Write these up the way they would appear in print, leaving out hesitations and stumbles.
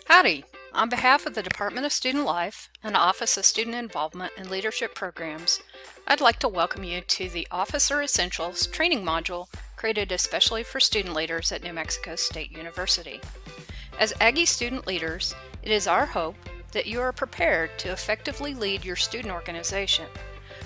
Howdy! On behalf of the Department of Student Life and Office of Student Involvement and Leadership Programs, I'd like to welcome you to the Officer Essentials training module created especially for student leaders at New Mexico State University. As Aggie student leaders, it is our hope that you are prepared to effectively lead your student organization.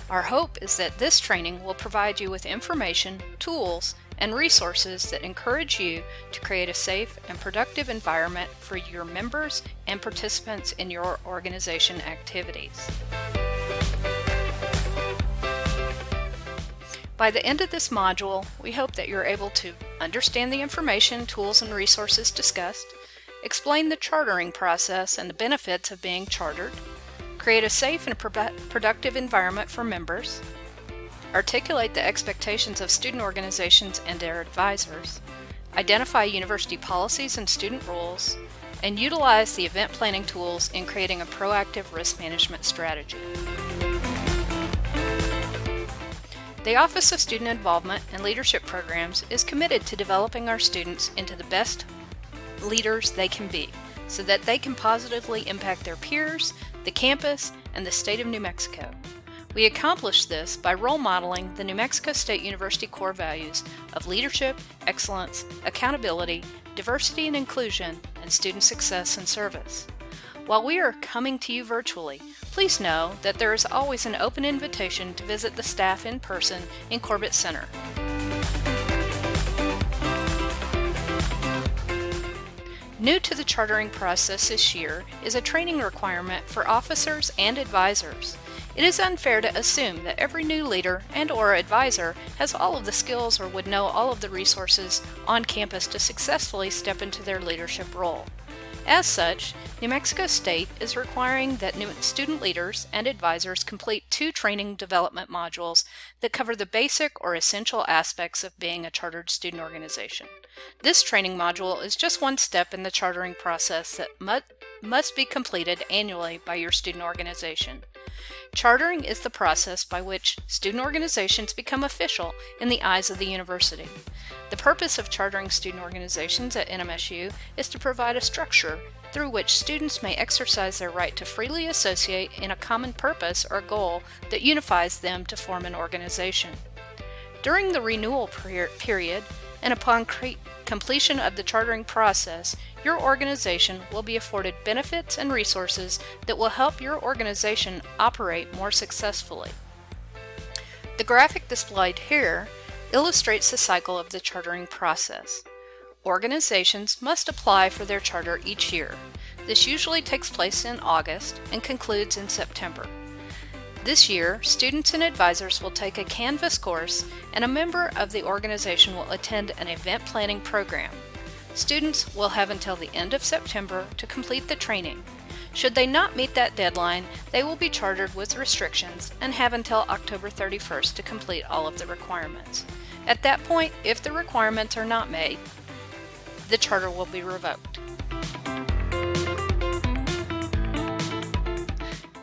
Our hope is that this training will provide you with information, tools, and resources that encourage you to create a safe and productive environment for your members and participants in your organization activities. By the end of this module, we hope that you're able to understand the information, tools, and resources discussed, explain the chartering process and the benefits of being chartered, create a safe and productive environment for members, articulate the expectations of student organizations and their advisors, identify university policies and student rules, and utilize the event planning tools in creating a proactive risk management strategy. The Office of Student Involvement and Leadership Programs is committed to developing our students into the best leaders they can be, so that they can positively impact their peers, the campus, and the state of New Mexico. We accomplish this by role modeling the New Mexico State University core values of leadership, excellence, accountability, diversity and inclusion, and student success and service. While we are coming to you virtually, please know that there is always an open invitation to visit the staff in person in Corbett Center. New to the chartering process this year is a training requirement for officers and advisors. It is unfair to assume that every new leader and/or advisor has all of the skills or would know all of the resources on campus to successfully step into their leadership role. As such, New Mexico State is requiring that new student leaders and advisors complete 2 training development modules that cover the basic or essential aspects of being a chartered student organization. This training module is just one step in the chartering process that must be completed annually by your student organization. Chartering is the process by which student organizations become official in the eyes of the university. The purpose of chartering student organizations at NMSU is to provide a structure through which students may exercise their right to freely associate in a common purpose or goal that unifies them to form an organization. During the renewal period, and upon completion of the chartering process, your organization will be afforded benefits and resources that will help your organization operate more successfully. The graphic displayed here illustrates the cycle of the chartering process. Organizations must apply for their charter each year. This usually takes place in August and concludes in September. This year, students and advisors will take a Canvas course, and a member of the organization will attend an event planning program. Students will have until the end of September to complete the training. Should they not meet that deadline, they will be chartered with restrictions and have until October 31st to complete all of the requirements. At that point, if the requirements are not made, the charter will be revoked.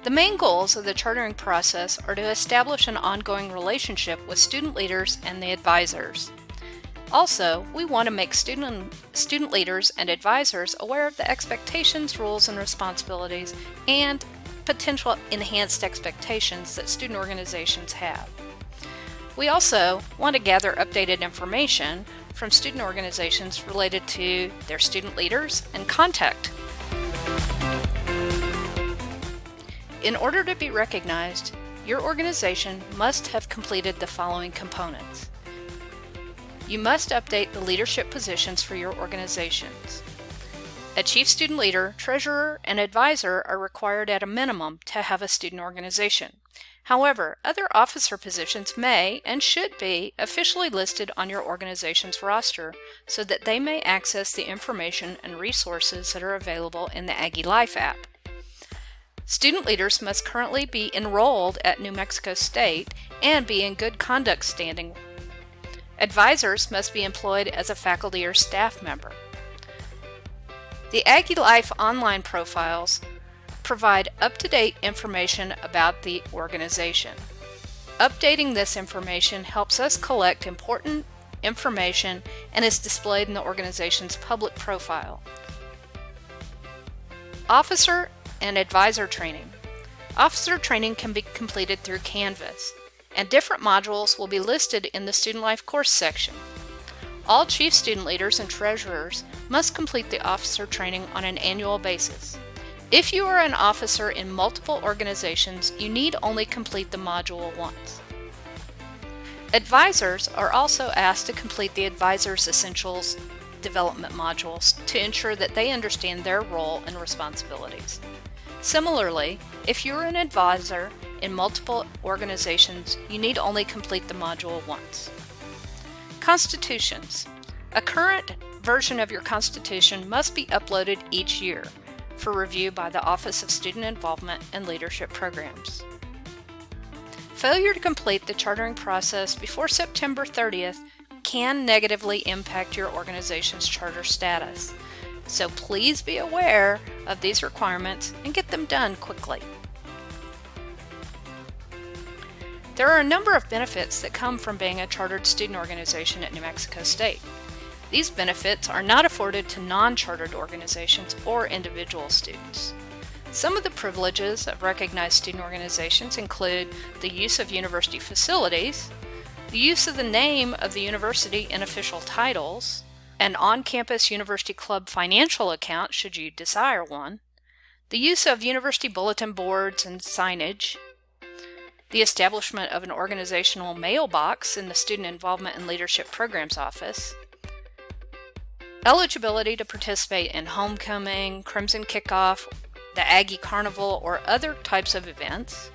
The main goals of the chartering process are to establish an ongoing relationship with student leaders and the advisors. Also, we want to make student leaders and advisors aware of the expectations, rules, and responsibilities, and potential enhanced expectations that student organizations have. We also want to gather updated information from student organizations related to their student leaders and contact. In order to be recognized, your organization must have completed the following components. You must update the leadership positions for your organizations. A chief student leader, treasurer, and advisor are required at a minimum to have a student organization. However, other officer positions may and should be officially listed on your organization's roster so that they may access the information and resources that are available in the Aggie Life app. Student leaders must currently be enrolled at New Mexico State and be in good conduct standing. Advisors must be employed as a faculty or staff member. The Aggie Life online profiles provide up-to-date information about the organization. Updating this information helps us collect important information and is displayed in the organization's public profile. Officer and Advisor Training. Officer training can be completed through Canvas, and different modules will be listed in the Student Life course section. All Chief Student Leaders and Treasurers must complete the officer training on an annual basis. If you are an officer in multiple organizations, you need only complete the module once. Advisors are also asked to complete the Advisor's Essentials development modules to ensure that they understand their role and responsibilities. Similarly, if you're an advisor in multiple organizations, you need only complete the module once. Constitutions. A current version of your Constitution must be uploaded each year for review by the Office of Student Involvement and Leadership Programs. Failure to complete the chartering process before September 30th can negatively impact your organization's charter status, so please be aware of these requirements and get them done quickly. There are a number of benefits that come from being a chartered student organization at New Mexico State. These benefits are not afforded to non-chartered organizations or individual students. Some of the privileges of recognized student organizations include the use of university facilities, the use of the name of the university in official titles, an on-campus university club financial account should you desire one, the use of university bulletin boards and signage, the establishment of an organizational mailbox in the Student Involvement and Leadership Programs Office, eligibility to participate in homecoming, Crimson Kickoff, the Aggie Carnival, or other types of events,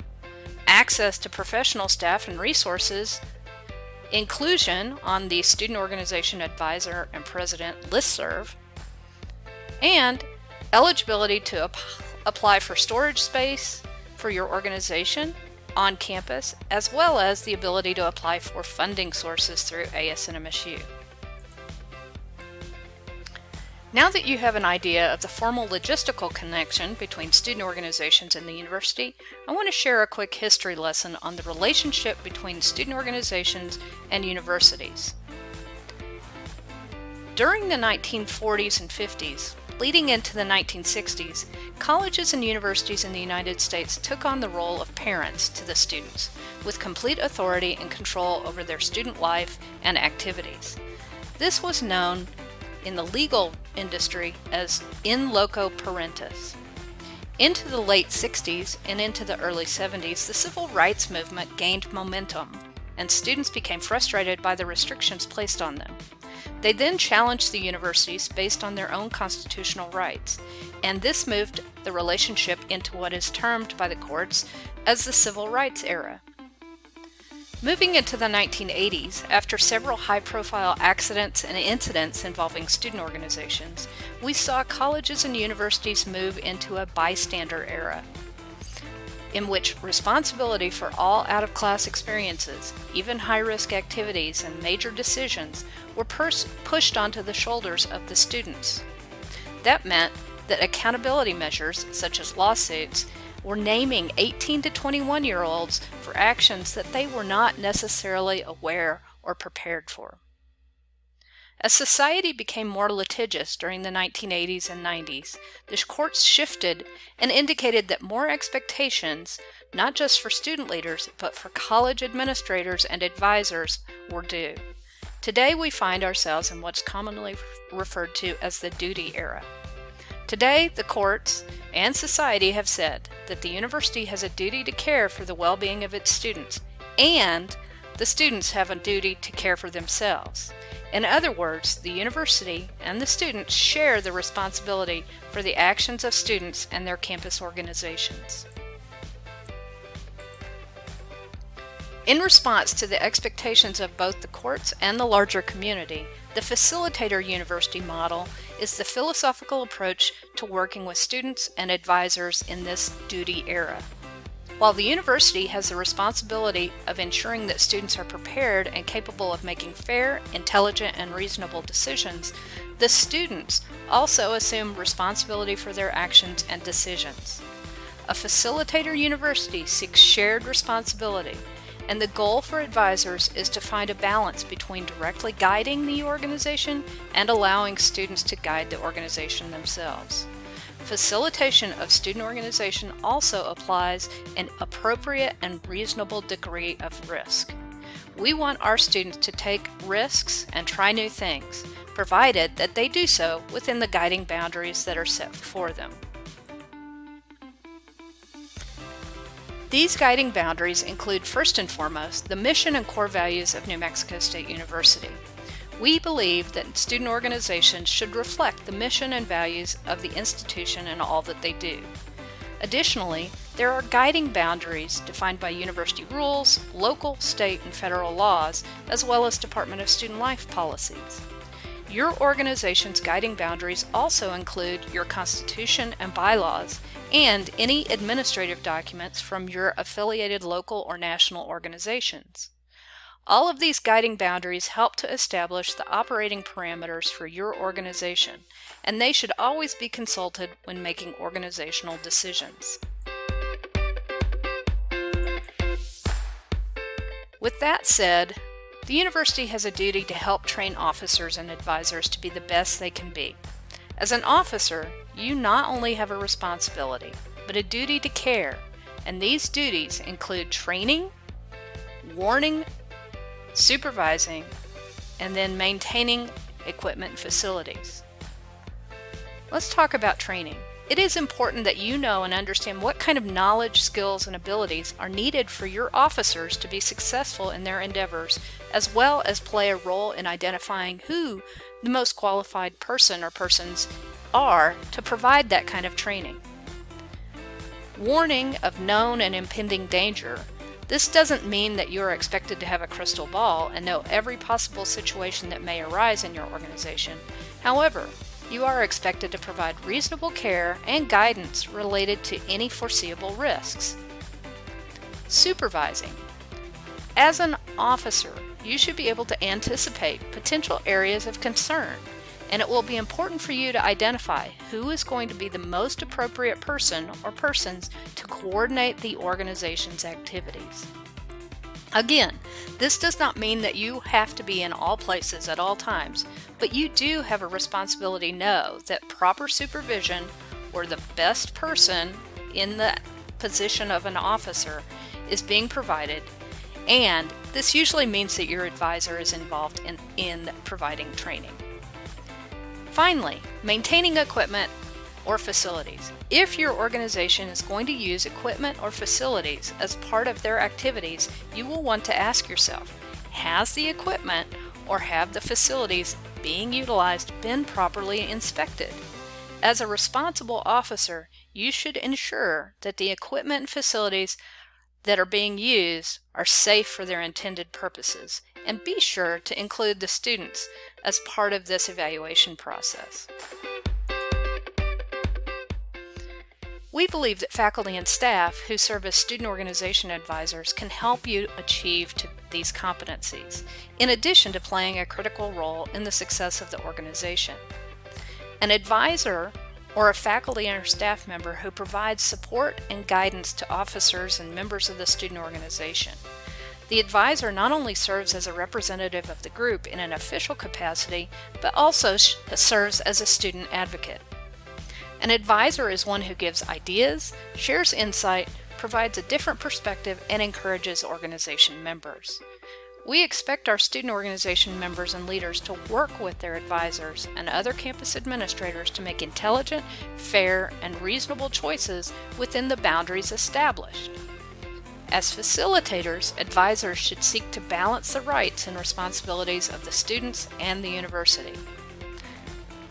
access to professional staff and resources, inclusion on the Student Organization Advisor and President listserv, and eligibility to apply for storage space for your organization on campus, as well as the ability to apply for funding sources through ASNMSU. Now that you have an idea of the formal logistical connection between student organizations and the university, I want to share a quick history lesson on the relationship between student organizations and universities. During the 1940s and 50s, leading into the 1960s, colleges and universities in the United States took on the role of parents to the students, with complete authority and control over their student life and activities. This was known in the legal industry as in loco parentis. Into the late 60s and into the early 70s, the civil rights movement gained momentum, and students became frustrated by the restrictions placed on them. They then challenged the universities based on their own constitutional rights, and this moved the relationship into what is termed by the courts as the Civil Rights Era. Moving into the 1980s, after several high-profile accidents and incidents involving student organizations, we saw colleges and universities move into a bystander era, in which responsibility for all out-of-class experiences, even high-risk activities and major decisions, were pushed onto the shoulders of the students. That meant that accountability measures, such as lawsuits, were naming 18 to 21-year-olds for actions that they were not necessarily aware or prepared for. As society became more litigious during the 1980s and 90s, the courts shifted and indicated that more expectations, not just for student leaders, but for college administrators and advisors, were due. Today we find ourselves in what's commonly referred to as the duty era. Today, the courts and society have said that the university has a duty to care for the well-being of its students, and the students have a duty to care for themselves. In other words, the university and the students share the responsibility for the actions of students and their campus organizations. In response to the expectations of both the courts and the larger community, the facilitator university model is the philosophical approach to working with students and advisors in this duty era. While the university has the responsibility of ensuring that students are prepared and capable of making fair, intelligent, and reasonable decisions, the students also assume responsibility for their actions and decisions. A facilitator university seeks shared responsibility, and the goal for advisors is to find a balance between directly guiding the organization and allowing students to guide the organization themselves. facilitation of student organization also applies an appropriate and reasonable degree of risk. We want our students to take risks and try new things, provided that they do so within the guiding boundaries that are set before them. These guiding boundaries include, first and foremost, the mission and core values of New Mexico State University. We believe that student organizations should reflect the mission and values of the institution in all that they do. Additionally, there are guiding boundaries defined by university rules, local, state, and federal laws, as well as Department of Student Life policies. Your organization's guiding boundaries also include your constitution and bylaws and any administrative documents from your affiliated local or national organizations. All of these guiding boundaries help to establish the operating parameters for your organization, and they should always be consulted when making organizational decisions. With that said, the university has a duty to help train officers and advisors to be the best they can be. As an officer, you not only have a responsibility, but a duty to care, and these duties include training, warning, supervising, and then maintaining equipment and facilities. Let's talk about training. It is important that you know and understand what kind of knowledge, skills, and abilities are needed for your officers to be successful in their endeavors, as well as play a role in identifying who the most qualified person or persons are to provide that kind of training. Warning of known and impending danger. This doesn't mean that you are expected to have a crystal ball and know every possible situation that may arise in your organization. However, you are expected to provide reasonable care and guidance related to any foreseeable risks. Supervising. As an officer, you should be able to anticipate potential areas of concern, and it will be important for you to identify who is going to be the most appropriate person or persons to coordinate the organization's activities. Again, this does not mean that you have to be in all places at all times, but you do have a responsibility to know that proper supervision or the best person in the position of an officer is being provided, and this usually means that your advisor is involved in providing training. Finally, maintaining equipment or facilities. If your organization is going to use equipment or facilities as part of their activities, you will want to ask yourself, has the equipment or have the facilities being utilized been properly inspected? As a responsible officer, you should ensure that the equipment and facilities that are being used are safe for their intended purposes, and be sure to include the students as part of this evaluation process. We believe that faculty and staff who serve as student organization advisors can help you achieve these competencies, in addition to playing a critical role in the success of the organization. An advisor or a faculty or staff member who provides support and guidance to officers and members of the student organization. The advisor not only serves as a representative of the group in an official capacity, but also serves as a student advocate. An advisor is one who gives ideas, shares insight, provides a different perspective, and encourages organization members. We expect our student organization members and leaders to work with their advisors and other campus administrators to make intelligent, fair, and reasonable choices within the boundaries established. As facilitators, advisors should seek to balance the rights and responsibilities of the students and the university.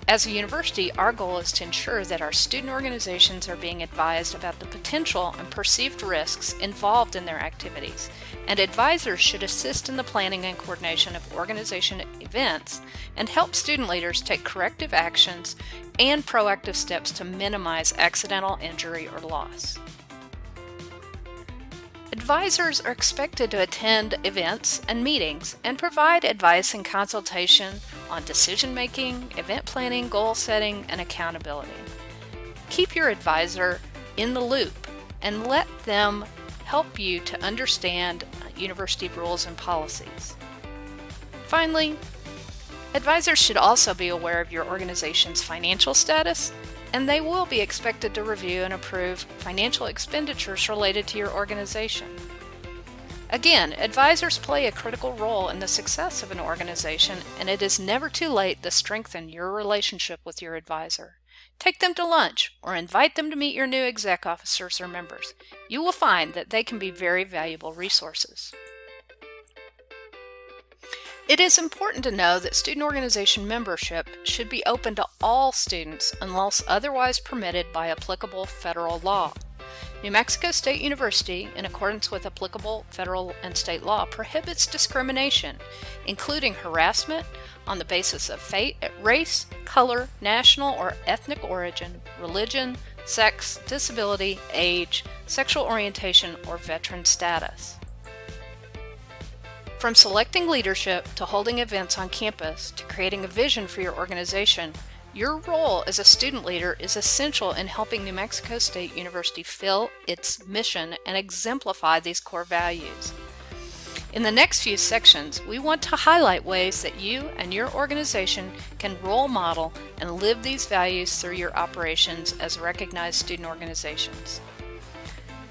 As a university, our goal is to ensure that our student organizations are being advised about the potential and perceived risks involved in their activities, and advisors should assist in the planning and coordination of organization events and help student leaders take corrective actions and proactive steps to minimize accidental injury or loss. Advisors are expected to attend events and meetings and provide advice and consultation on decision-making, event planning, goal setting, and accountability. Keep your advisor in the loop and let them help you to understand university rules and policies. Finally, advisors should also be aware of your organization's financial status and they will be expected to review and approve financial expenditures related to your organization. Again, advisors play a critical role in the success of an organization, and it is never too late to strengthen your relationship with your advisor. Take them to lunch or invite them to meet your new exec officers or members. You will find that they can be very valuable resources. It is important to know that student organization membership should be open to all students unless otherwise permitted by applicable federal law. New Mexico State University, in accordance with applicable federal and state law, prohibits discrimination, including harassment on the basis of race, color, national or ethnic origin, religion, sex, disability, age, sexual orientation, or veteran status. From selecting leadership to holding events on campus to creating a vision for your organization, your role as a student leader is essential in helping New Mexico State University fill its mission and exemplify these core values. In the next few sections, we want to highlight ways that you and your organization can role model and live these values through your operations as recognized student organizations.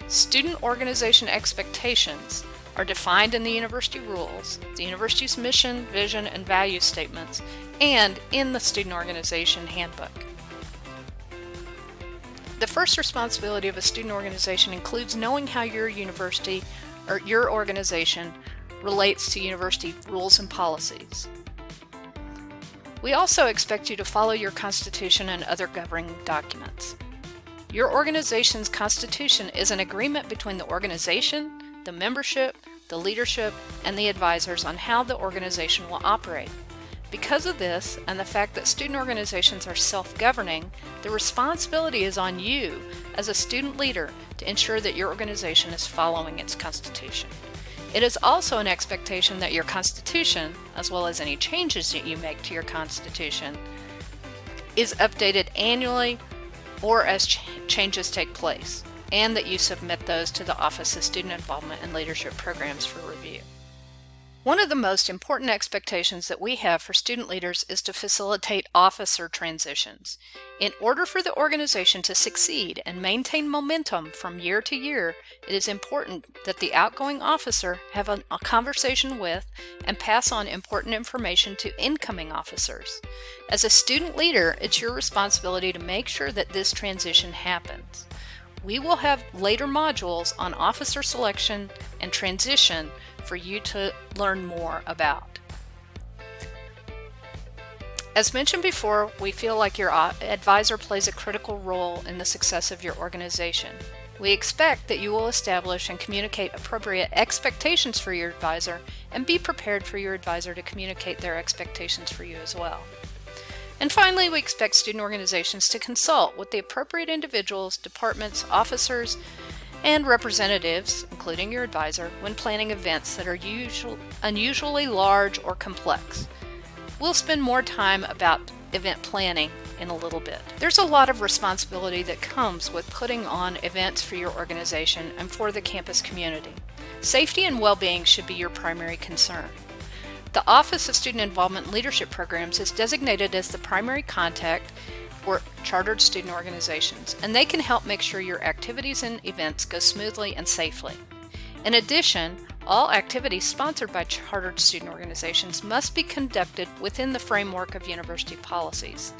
Student organization expectations are defined in the university rules, the university's mission, vision, and value statements, and in the student organization handbook. The first responsibility of a student organization includes knowing how your university or your organization relates to university rules and policies. We also expect you to follow your constitution and other governing documents. Your organization's constitution is an agreement between the organization, the membership, the leadership, and the advisors on how the organization will operate. Because of this, and the fact that student organizations are self-governing, the responsibility is on you as a student leader to ensure that your organization is following its constitution. It is also an expectation that your constitution, as well as any changes that you make to your constitution, is updated annually or as changes take place, and that you submit those to the Office of Student Involvement and Leadership Programs for review. One of the most important expectations that we have for student leaders is to facilitate officer transitions. In order for the organization to succeed and maintain momentum from year to year, it is important that the outgoing officer have a conversation with and pass on important information to incoming officers. As a student leader, it's your responsibility to make sure that this transition happens. We will have later modules on officer selection and transition for you to learn more about. As mentioned before, we feel like your advisor plays a critical role in the success of your organization. We expect that you will establish and communicate appropriate expectations for your advisor and be prepared for your advisor to communicate their expectations for you as well. And finally, we expect student organizations to consult with the appropriate individuals, departments, officers, and representatives, including your advisor, when planning events that are unusually large or complex. We'll spend more time about event planning in a little bit. There's a lot of responsibility that comes with putting on events for your organization and for the campus community. Safety and well-being should be your primary concern. The Office of Student Involvement and Leadership Programs is designated as the primary contact for chartered student organizations, and they can help make sure your activities and events go smoothly and safely. In addition, all activities sponsored by chartered student organizations must be conducted within the framework of university policies.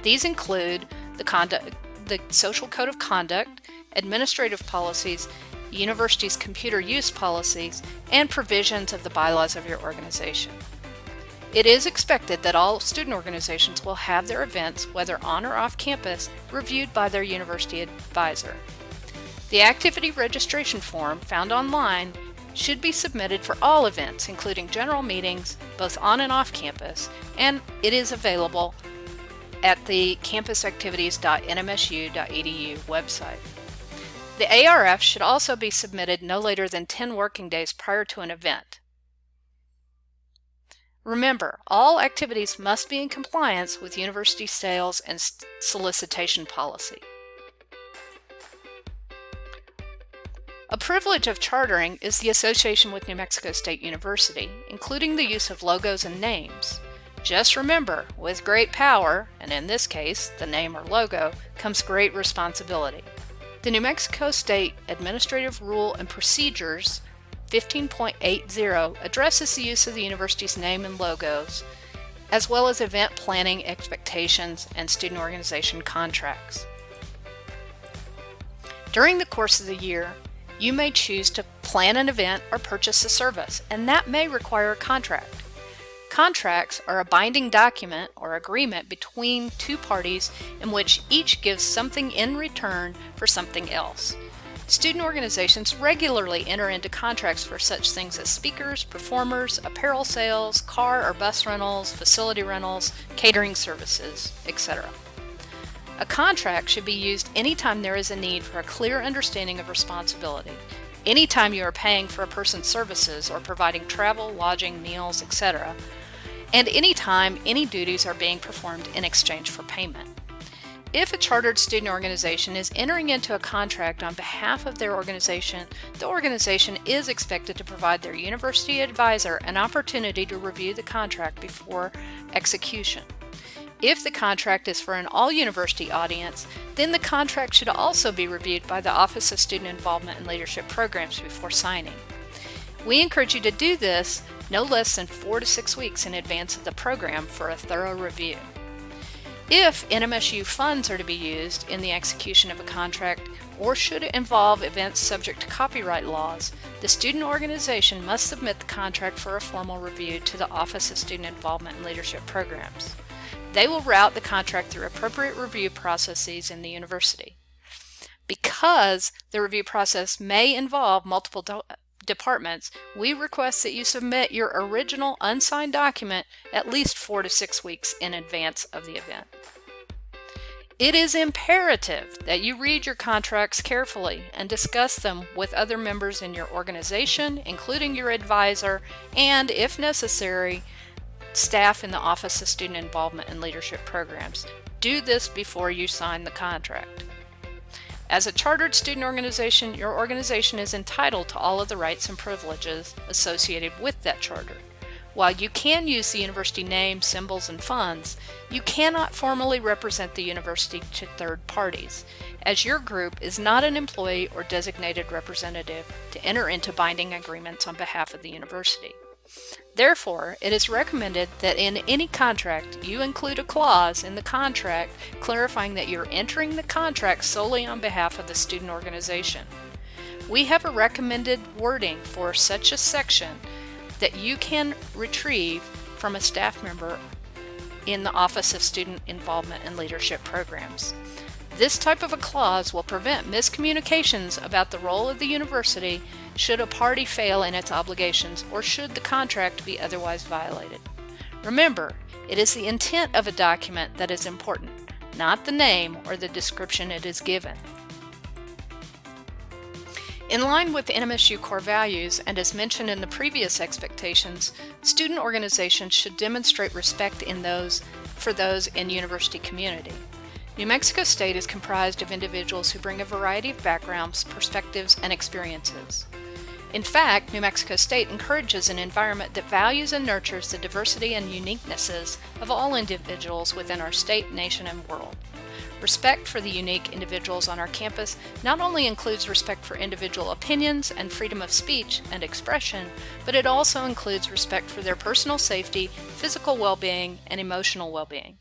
These include the Social Code of Conduct, administrative policies, university's computer use policies, and provisions of the bylaws of your organization. It is expected that all student organizations will have their events, whether on or off campus, reviewed by their university advisor. The activity registration form found online should be submitted for all events, including general meetings, both on and off campus, and it is available at the campusactivities.nmsu.edu website. The ARF should also be submitted no later than 10 working days prior to an event. Remember, all activities must be in compliance with university sales and solicitation policy. A privilege of chartering is the association with New Mexico State University, including the use of logos and names. Just remember, with great power, and in this case, the name or logo, comes great responsibility. The New Mexico State Administrative Rule and Procedures 15.80 addresses the use of the university's name and logos, as well as event planning expectations and student organization contracts. During the course of the year, you may choose to plan an event or purchase a service, and that may require a contract. Contracts are a binding document or agreement between two parties in which each gives something in return for something else. Student organizations regularly enter into contracts for such things as speakers, performers, apparel sales, car or bus rentals, facility rentals, catering services, etc. A contract should be used anytime there is a need for a clear understanding of responsibility, anytime you are paying for a person's services or providing travel, lodging, meals, etc., and anytime any duties are being performed in exchange for payment. If a chartered student organization is entering into a contract on behalf of their organization, the organization is expected to provide their university advisor an opportunity to review the contract before execution. If the contract is for an all-university audience, then the contract should also be reviewed by the Office of Student Involvement and Leadership Programs before signing. We encourage you to do this no less than 4 to 6 weeks in advance of the program for a thorough review. If NMSU funds are to be used in the execution of a contract or should it involve events subject to copyright laws, the student organization must submit the contract for a formal review to the Office of Student Involvement and Leadership Programs. They will route the contract through appropriate review processes in the university. Because the review process may involve multiple departments, we request that you submit your original unsigned document at least 4 to 6 weeks in advance of the event. It is imperative that you read your contracts carefully and discuss them with other members in your organization, including your advisor, and, if necessary, staff in the Office of Student Involvement and Leadership Programs. Do this before you sign the contract. As a chartered student organization, your organization is entitled to all of the rights and privileges associated with that charter. While you can use the university name, symbols, and funds, you cannot formally represent the university to third parties, as your group is not an employee or designated representative to enter into binding agreements on behalf of the university. Therefore, it is recommended that in any contract you include a clause in the contract clarifying that you're entering the contract solely on behalf of the student organization. We have a recommended wording for such a section that you can retrieve from a staff member in the Office of Student Involvement and Leadership Programs. This type of a clause will prevent miscommunications about the role of the university should a party fail in its obligations or should the contract be otherwise violated. Remember, it is the intent of a document that is important, not the name or the description it is given. In line with NMSU core values, and as mentioned in the previous expectations, student organizations should demonstrate respect for those in university community. New Mexico State is comprised of individuals who bring a variety of backgrounds, perspectives, and experiences. In fact, New Mexico State encourages an environment that values and nurtures the diversity and uniquenesses of all individuals within our state, nation, and world. Respect for the unique individuals on our campus not only includes respect for individual opinions and freedom of speech and expression, but it also includes respect for their personal safety, physical well-being, and emotional well-being.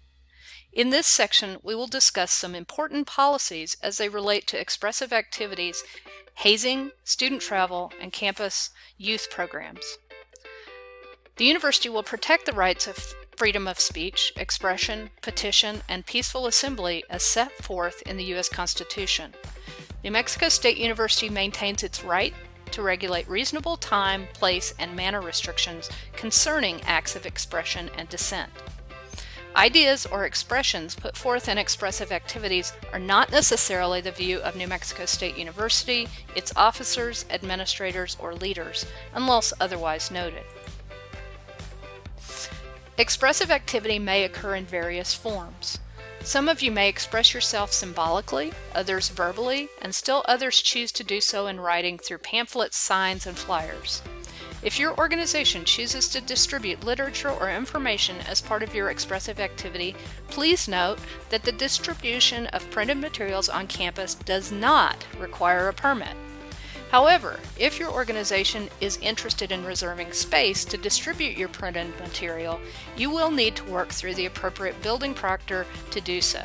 In this section, we will discuss some important policies as they relate to expressive activities, hazing, student travel, and campus youth programs. The university will protect the rights of freedom of speech, expression, petition, and peaceful assembly as set forth in the U.S. Constitution. New Mexico State University maintains its right to regulate reasonable time, place, and manner restrictions concerning acts of expression and dissent. Ideas or expressions put forth in expressive activities are not necessarily the view of New Mexico State University, its officers, administrators, or leaders, unless otherwise noted. Expressive activity may occur in various forms. Some of you may express yourself symbolically, others verbally, and still others choose to do so in writing through pamphlets, signs, and flyers. If your organization chooses to distribute literature or information as part of your expressive activity, please note that the distribution of printed materials on campus does not require a permit. However, if your organization is interested in reserving space to distribute your printed material, you will need to work through the appropriate building proctor to do so.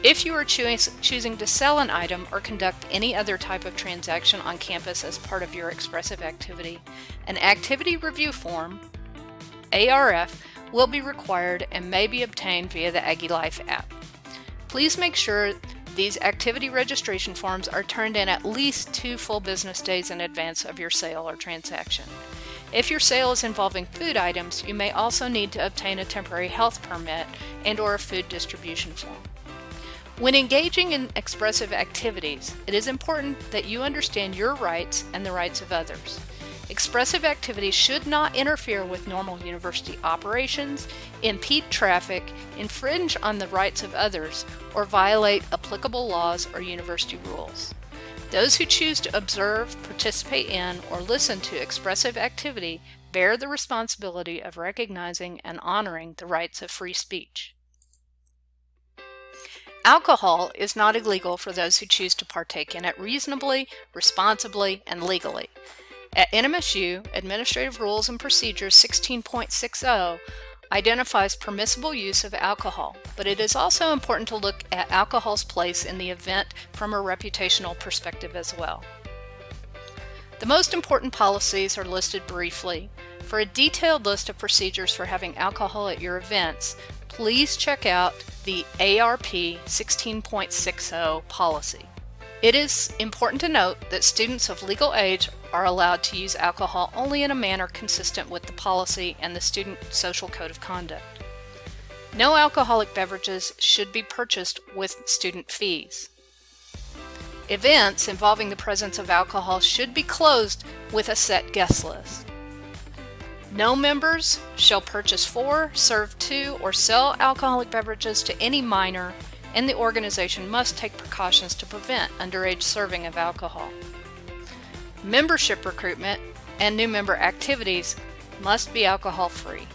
If you are choosing to sell an item or conduct any other type of transaction on campus as part of your expressive activity, an activity review form, ARF, will be required and may be obtained via the Aggie Life app. Please make sure these activity registration forms are turned in at least 2 full business days in advance of your sale or transaction. If your sale is involving food items, you may also need to obtain a temporary health permit and/or a food distribution form. When engaging in expressive activities, it is important that you understand your rights and the rights of others. Expressive activities should not interfere with normal university operations, impede traffic, infringe on the rights of others, or violate applicable laws or university rules. Those who choose to observe, participate in, or listen to expressive activity bear the responsibility of recognizing and honoring the rights of free speech. Alcohol is not illegal for those who choose to partake in it reasonably, responsibly, and legally. At NMSU, Administrative Rules and Procedures 16.60 identifies permissible use of alcohol, but it is also important to look at alcohol's place in the event from a reputational perspective as well. The most important policies are listed briefly. For a detailed list of procedures for having alcohol at your events, please check out the ARP 16.60 policy. It is important to note that students of legal age are allowed to use alcohol only in a manner consistent with the policy and the Student Social Code of Conduct. No alcoholic beverages should be purchased with student fees. Events involving the presence of alcohol should be closed with a set guest list. No members shall purchase for, serve to, or sell alcoholic beverages to any minor, and the organization must take precautions to prevent underage serving of alcohol. Membership recruitment and new member activities must be alcohol-free.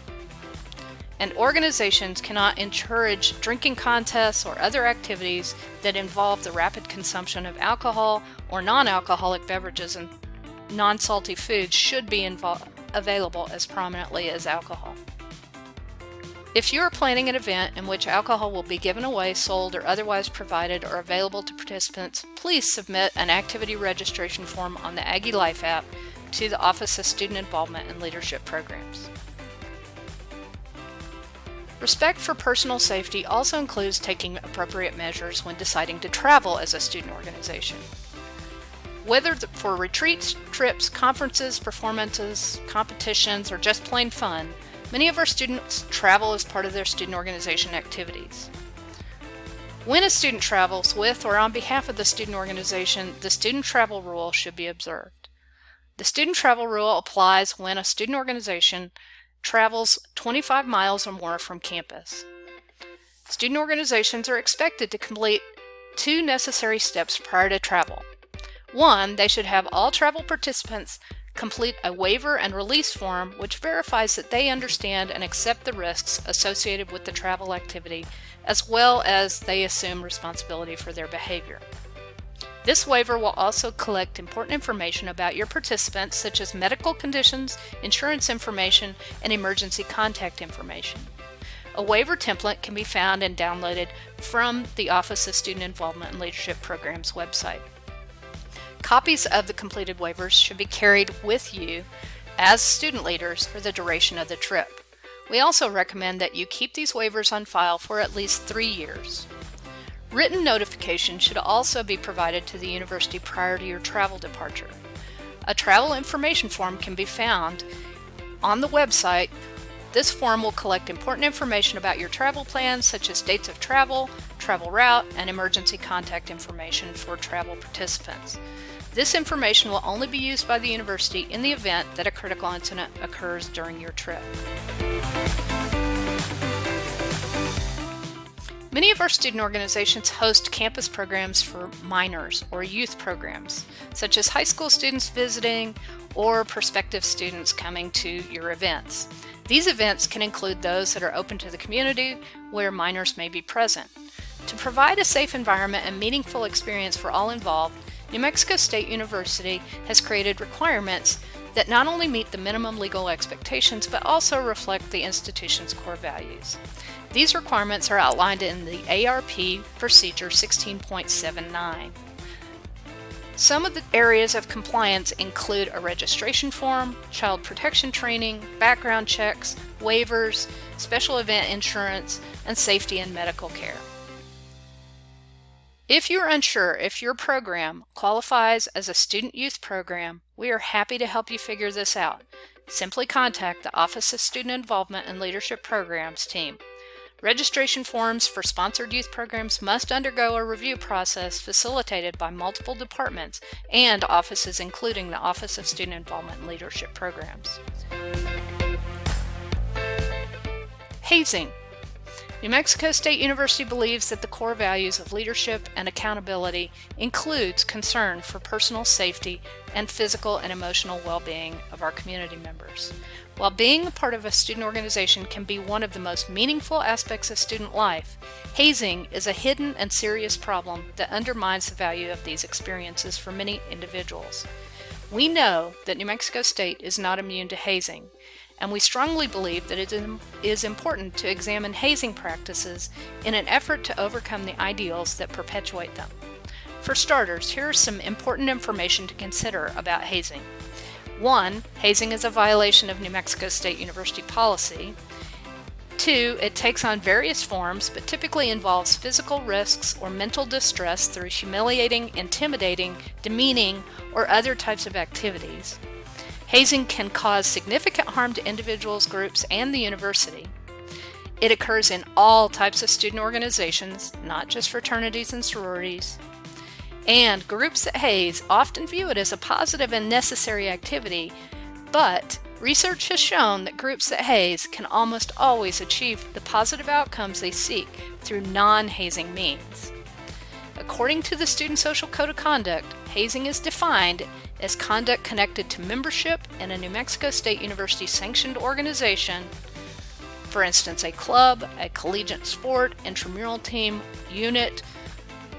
And organizations cannot encourage drinking contests or other activities that involve the rapid consumption of alcohol or non-alcoholic beverages, and non-salty foods should be available as prominently as alcohol. If you are planning an event in which alcohol will be given away, sold, or otherwise provided or available to participants, please submit an activity registration form on the Aggie Life app to the Office of Student Involvement and Leadership Programs. Respect for personal safety also includes taking appropriate measures when deciding to travel as a student organization. Whether for retreats, trips, conferences, performances, competitions, or just plain fun, many of our students travel as part of their student organization activities. When a student travels with or on behalf of the student organization, the student travel rule should be observed. The student travel rule applies when a student organization travels 25 miles or more from campus. Student organizations are expected to complete 2 necessary steps prior to travel. 1, they should have all travel participants complete a waiver and release form which verifies that they understand and accept the risks associated with the travel activity, as well as they assume responsibility for their behavior. This waiver will also collect important information about your participants, such as medical conditions, insurance information, and emergency contact information. A waiver template can be found and downloaded from the Office of Student Involvement and Leadership Programs website. Copies of the completed waivers should be carried with you as student leaders for the duration of the trip. We also recommend that you keep these waivers on file for at least 3 years. Written notification should also be provided to the university prior to your travel departure. A travel information form can be found on the website. This form will collect important information about your travel plans, such as dates of travel, travel route, and emergency contact information for travel participants. This information will only be used by the university in the event that a critical incident occurs during your trip. Many of our student organizations host campus programs for minors or youth programs, such as high school students visiting or prospective students coming to your events. These events can include those that are open to the community where minors may be present. To provide a safe environment and meaningful experience for all involved, New Mexico State University has created requirements that not only meet the minimum legal expectations but also reflect the institution's core values. These requirements are outlined in the ARP Procedure 16.79. Some of the areas of compliance include a registration form, child protection training, background checks, waivers, special event insurance, and safety and medical care. If you're unsure if your program qualifies as a student youth program, we are happy to help you figure this out. Simply contact the Office of Student Involvement and Leadership Programs team. Registration forms for sponsored youth programs must undergo a review process facilitated by multiple departments and offices, including the Office of Student Involvement and Leadership Programs. Hazing. New Mexico State University believes that the core values of leadership and accountability includes concern for personal safety and physical and emotional well-being of our community members. While being a part of a student organization can be one of the most meaningful aspects of student life, hazing is a hidden and serious problem that undermines the value of these experiences for many individuals. We know that New Mexico State is not immune to hazing, and we strongly believe that it is important to examine hazing practices in an effort to overcome the ideals that perpetuate them. For starters, here is some important information to consider about hazing. 1. Hazing is a violation of New Mexico State University policy. 2. It takes on various forms, but typically involves physical risks or mental distress through humiliating, intimidating, demeaning, or other types of activities. Hazing can cause significant harm to individuals, groups, and the university. It occurs in all types of student organizations, not just fraternities and sororities. And groups that haze often view it as a positive and necessary activity, but research has shown that groups that haze can almost always achieve the positive outcomes they seek through non-hazing means. According to the Student Social Code of Conduct, hazing is defined as conduct connected to membership in a New Mexico State University sanctioned organization, for instance, a club, a collegiate sport, intramural team, unit,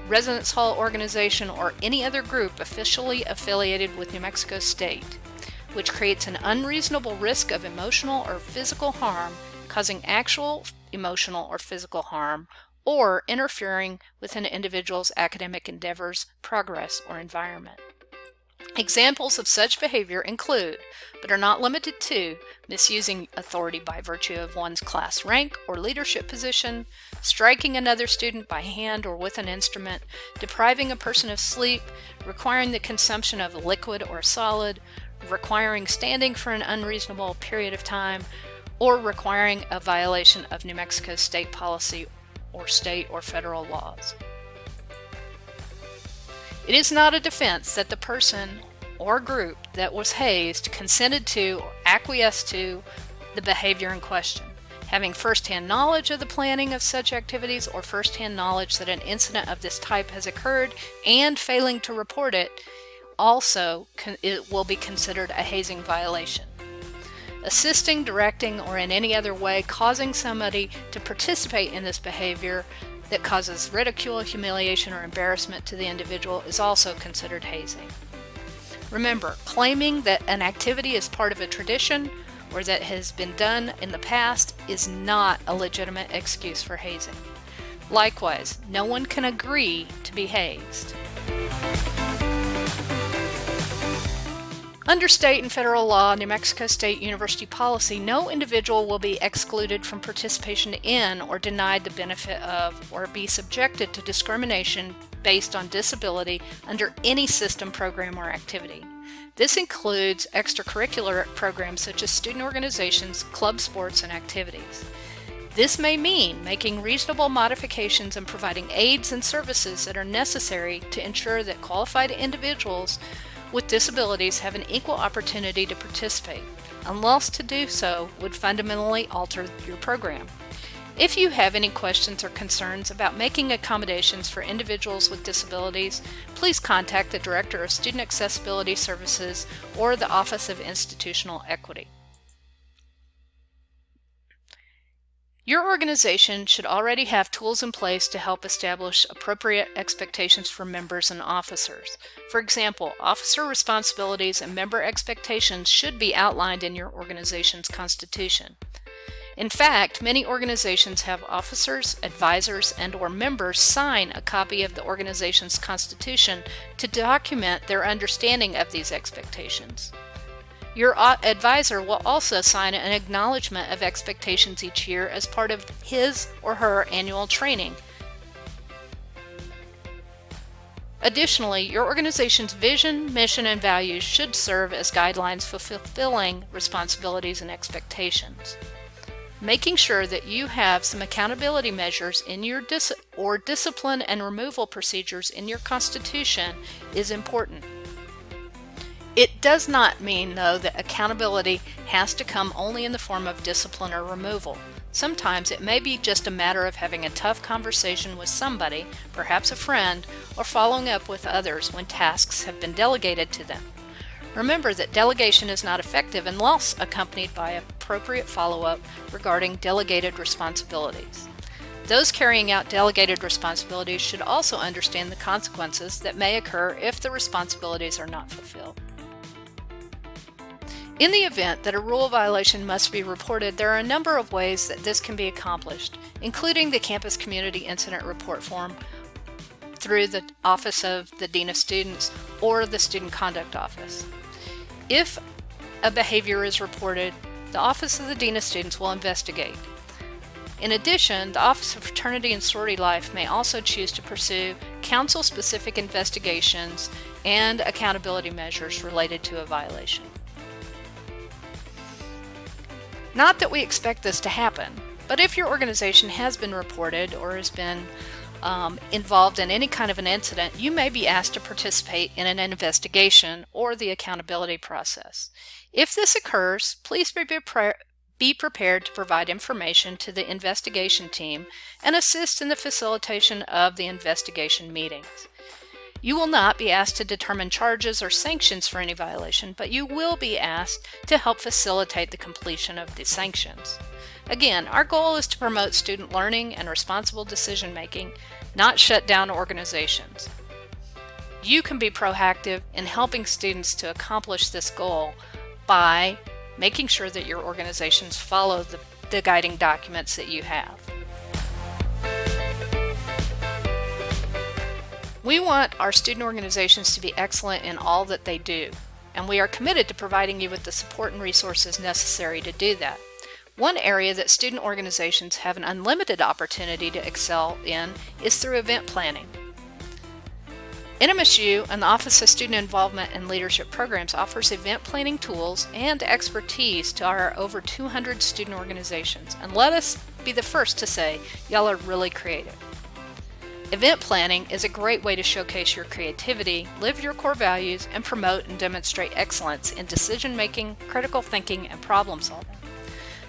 residence hall organization, or any other group officially affiliated with New Mexico State, which creates an unreasonable risk of emotional or physical harm, causing actual emotional or physical harm, or interfering with an individual's academic endeavors, progress, or environment. Examples of such behavior include, but are not limited to, misusing authority by virtue of one's class rank or leadership position, striking another student by hand or with an instrument, depriving a person of sleep, requiring the consumption of a liquid or solid, requiring standing for an unreasonable period of time, or requiring a violation of New Mexico state policy or state or federal laws. It is not a defense that the person or group that was hazed consented to or acquiesced to the behavior in question. Having first-hand knowledge of the planning of such activities or first-hand knowledge that an incident of this type has occurred and failing to report it also it will be considered a hazing violation. Assisting, directing, or in any other way causing somebody to participate in this behavior that causes ridicule, humiliation, or embarrassment to the individual is also considered hazing. Remember, claiming that an activity is part of a tradition or that has been done in the past is not a legitimate excuse for hazing. Likewise, no one can agree to be hazed. Under state and federal law, New Mexico State University policy, no individual will be excluded from participation in or denied the benefit of or be subjected to discrimination based on disability under any system, program, or activity. This includes extracurricular programs such as student organizations, club sports, and activities. This may mean making reasonable modifications and providing aids and services that are necessary to ensure that qualified individuals with disabilities have an equal opportunity to participate, unless to do so would fundamentally alter your program. If you have any questions or concerns about making accommodations for individuals with disabilities, please contact the Director of Student Accessibility Services or the Office of Institutional Equity. Your organization should already have tools in place to help establish appropriate expectations for members and officers. For example, officer responsibilities and member expectations should be outlined in your organization's constitution. In fact, many organizations have officers, advisors, and/or members sign a copy of the organization's constitution to document their understanding of these expectations. Your advisor will also sign an acknowledgement of expectations each year as part of his or her annual training. Additionally, your organization's vision, mission, and values should serve as guidelines for fulfilling responsibilities and expectations. Making sure that you have some accountability measures in your discipline and removal procedures in your constitution is important. It does not mean, though, that accountability has to come only in the form of discipline or removal. Sometimes it may be just a matter of having a tough conversation with somebody, perhaps a friend, or following up with others when tasks have been delegated to them. Remember that delegation is not effective unless accompanied by appropriate follow-up regarding delegated responsibilities. Those carrying out delegated responsibilities should also understand the consequences that may occur if the responsibilities are not fulfilled. In the event that a rule violation must be reported, there are a number of ways that this can be accomplished, including the Campus Community Incident Report Form through the Office of the Dean of Students or the Student Conduct Office. If a behavior is reported, the Office of the Dean of Students will investigate. In addition, the Office of Fraternity and Sorority Life may also choose to pursue council-specific investigations and accountability measures related to a violation. Not that we expect this to happen, but if your organization has been reported or has been involved in any kind of an incident, you may be asked to participate in an investigation or the accountability process. If this occurs, please be prepared to provide information to the investigation team and assist in the facilitation of the investigation meetings. You will not be asked to determine charges or sanctions for any violation, but you will be asked to help facilitate the completion of the sanctions. Again, our goal is to promote student learning and responsible decision-making, not shut down organizations. You can be proactive in helping students to accomplish this goal by making sure that your organizations follow the guiding documents that you have. We want our student organizations to be excellent in all that they do, and we are committed to providing you with the support and resources necessary to do that. One area that student organizations have an unlimited opportunity to excel in is through event planning. NMSU and the Office of Student Involvement and Leadership Programs offers event planning tools and expertise to our over 200 student organizations, and let us be the first to say, y'all are really creative. Event planning is a great way to showcase your creativity, live your core values, and promote and demonstrate excellence in decision-making, critical thinking, and problem-solving.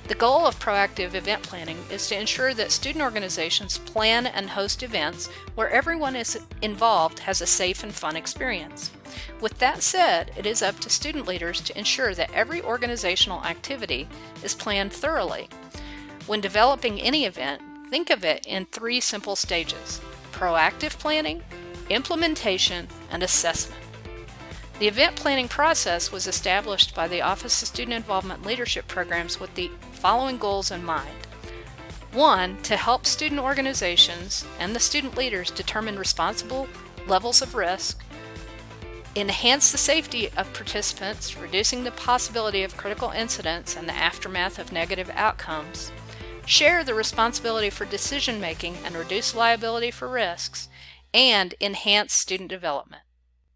The goal of proactive event planning is to ensure that student organizations plan and host events where everyone involved has a safe and fun experience. With that said, it is up to student leaders to ensure that every organizational activity is planned thoroughly. When developing any event, think of it in 3 simple stages: proactive planning, implementation, and assessment. The event planning process was established by the Office of Student Involvement Leadership Programs with the following goals in mind. 1. To help student organizations and the student leaders determine responsible levels of risk, enhance the safety of participants, reducing the possibility of critical incidents and the aftermath of negative outcomes, share the responsibility for decision-making and reduce liability for risks, and enhance student development.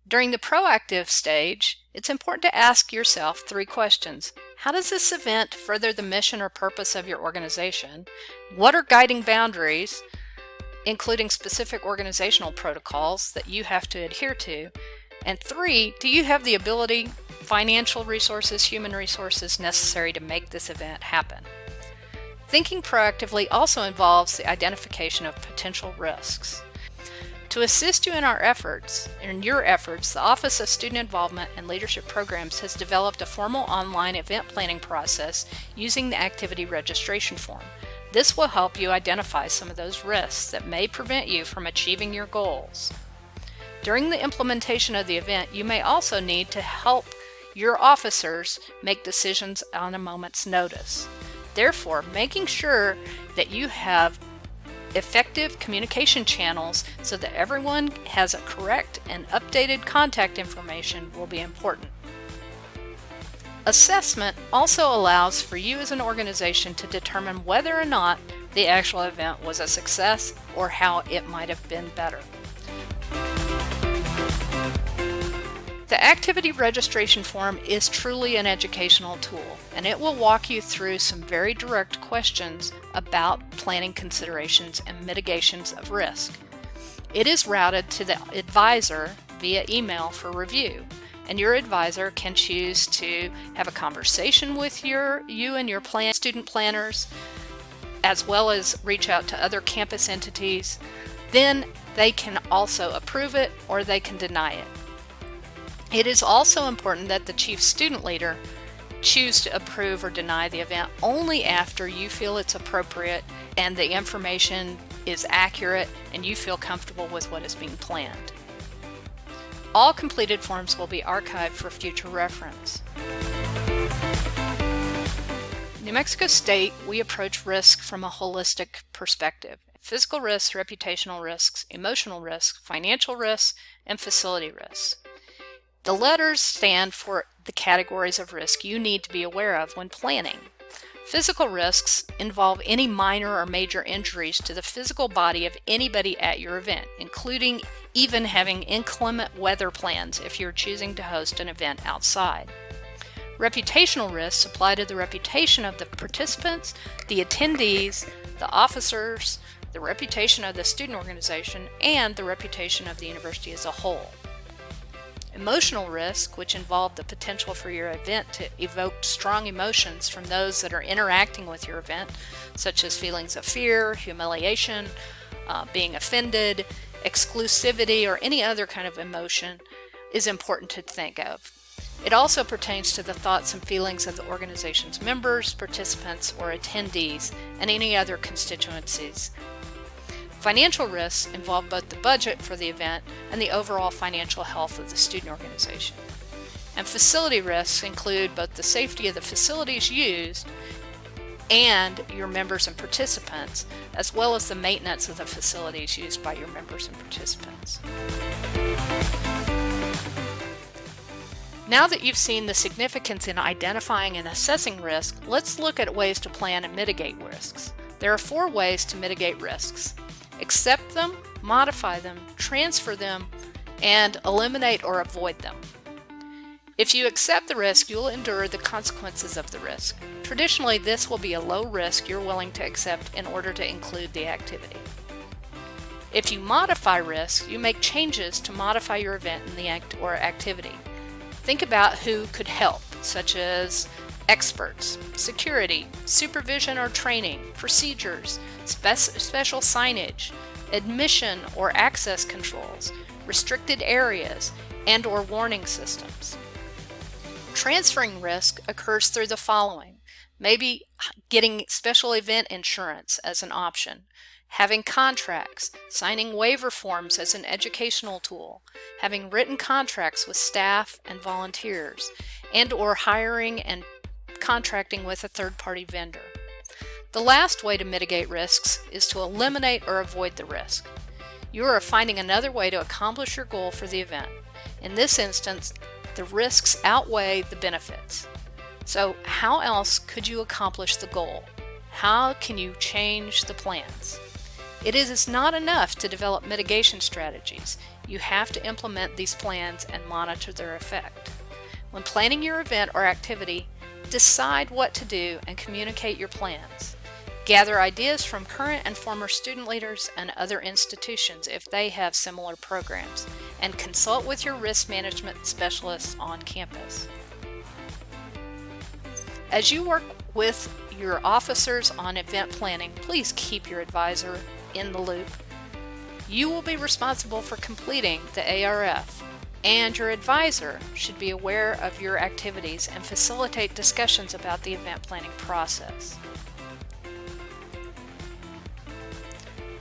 During the proactive stage, it's important to ask yourself 3 questions. How does this event further the mission or purpose of your organization? What are guiding boundaries, including specific organizational protocols that you have to adhere to? And 3, do you have the ability, financial resources, human resources necessary to make this event happen? Thinking proactively also involves the identification of potential risks. To assist you in your efforts, the Office of Student Involvement and Leadership Programs has developed a formal online event planning process using the activity registration form. This will help you identify some of those risks that may prevent you from achieving your goals. During the implementation of the event, you may also need to help your officers make decisions on a moment's notice. Therefore, making sure that you have effective communication channels so that everyone has a correct and updated contact information will be important. Assessment also allows for you as an organization to determine whether or not the actual event was a success or how it might have been better. The activity registration form is truly an educational tool, and it will walk you through some very direct questions about planning considerations and mitigations of risk. It is routed to the advisor via email for review, and your advisor can choose to have a conversation with you and your student planners, as well as reach out to other campus entities. Then they can also approve it or they can deny it. It is also important that the chief student leader choose to approve or deny the event only after you feel it's appropriate and the information is accurate and you feel comfortable with what is being planned. All completed forms will be archived for future reference. New Mexico State, we approach risk from a holistic perspective: physical risks, reputational risks, emotional risks, financial risks, and facility risks. The letters stand for the categories of risk you need to be aware of when planning. Physical risks involve any minor or major injuries to the physical body of anybody at your event, including even having inclement weather plans if you're choosing to host an event outside. Reputational risks apply to the reputation of the participants, the attendees, the officers, the reputation of the student organization, and the reputation of the university as a whole. Emotional risk, which involve the potential for your event to evoke strong emotions from those that are interacting with your event, such as feelings of fear, humiliation, being offended, exclusivity, or any other kind of emotion, is important to think of. It also pertains to the thoughts and feelings of the organization's members, participants, or attendees, and any other constituencies. Financial risks involve both the budget for the event and the overall financial health of the student organization. And facility risks include both the safety of the facilities used and your members and participants, as well as the maintenance of the facilities used by your members and participants. Now that you've seen the significance in identifying and assessing risk, let's look at ways to plan and mitigate risks. There are 4 ways to mitigate risks: accept them, modify them, transfer them, and eliminate or avoid them. If you accept the risk, you will endure the consequences of the risk. Traditionally, this will be a low risk you're willing to accept in order to include the activity. If you modify risk, you make changes to modify your event in the activity. Think about who could help, such as experts, security, supervision or training, procedures, special signage, admission or access controls, restricted areas, and or warning systems. Transferring risk occurs through the following: maybe getting special event insurance as an option, having contracts, signing waiver forms as an educational tool, having written contracts with staff and volunteers, and or hiring and contracting with a third-party vendor. The last way to mitigate risks is to eliminate or avoid the risk. You are finding another way to accomplish your goal for the event. In this instance, the risks outweigh the benefits. So how else could you accomplish the goal? How can you change the plans? It is not enough to develop mitigation strategies. You have to implement these plans and monitor their effect. When planning your event or activity, decide what to do and communicate your plans. Gather ideas from current and former student leaders and other institutions if they have similar programs, and consult with your risk management specialists on campus. As you work with your officers on event planning, please keep your advisor in the loop. You will be responsible for completing the ARF, and your advisor should be aware of your activities and facilitate discussions about the event planning process.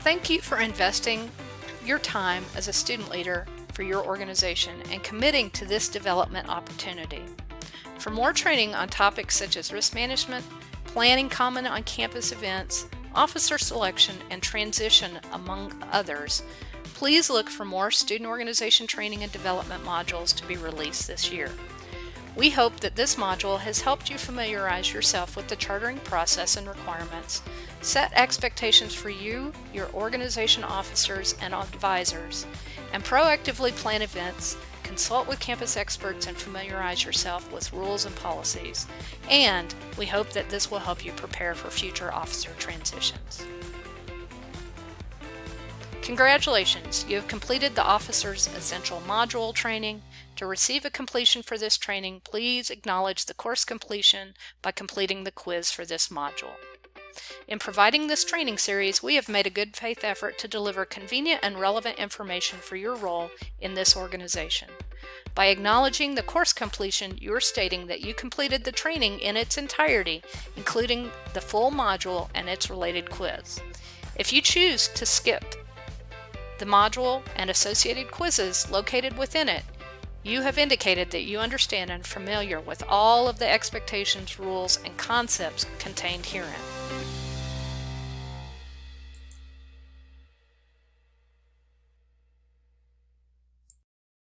Thank you for investing your time as a student leader for your organization and committing to this development opportunity. For more training on topics such as risk management, planning common on-campus events, officer selection, and transition, among others, please look for more student organization training and development modules to be released this year. We hope that this module has helped you familiarize yourself with the chartering process and requirements, set expectations for you, your organization officers, and advisors, and proactively plan events, consult with campus experts, and familiarize yourself with rules and policies. And we hope that this will help you prepare for future officer transitions. Congratulations, you have completed the Officer's Essential Module training. To receive a completion for this training, please acknowledge the course completion by completing the quiz for this module. In providing this training series, we have made a good faith effort to deliver convenient and relevant information for your role in this organization. By acknowledging the course completion, you are stating that you completed the training in its entirety, including the full module and its related quiz. If you choose to skip the module and associated quizzes located within it, you have indicated that you understand and are familiar with all of the expectations, rules, and concepts contained herein.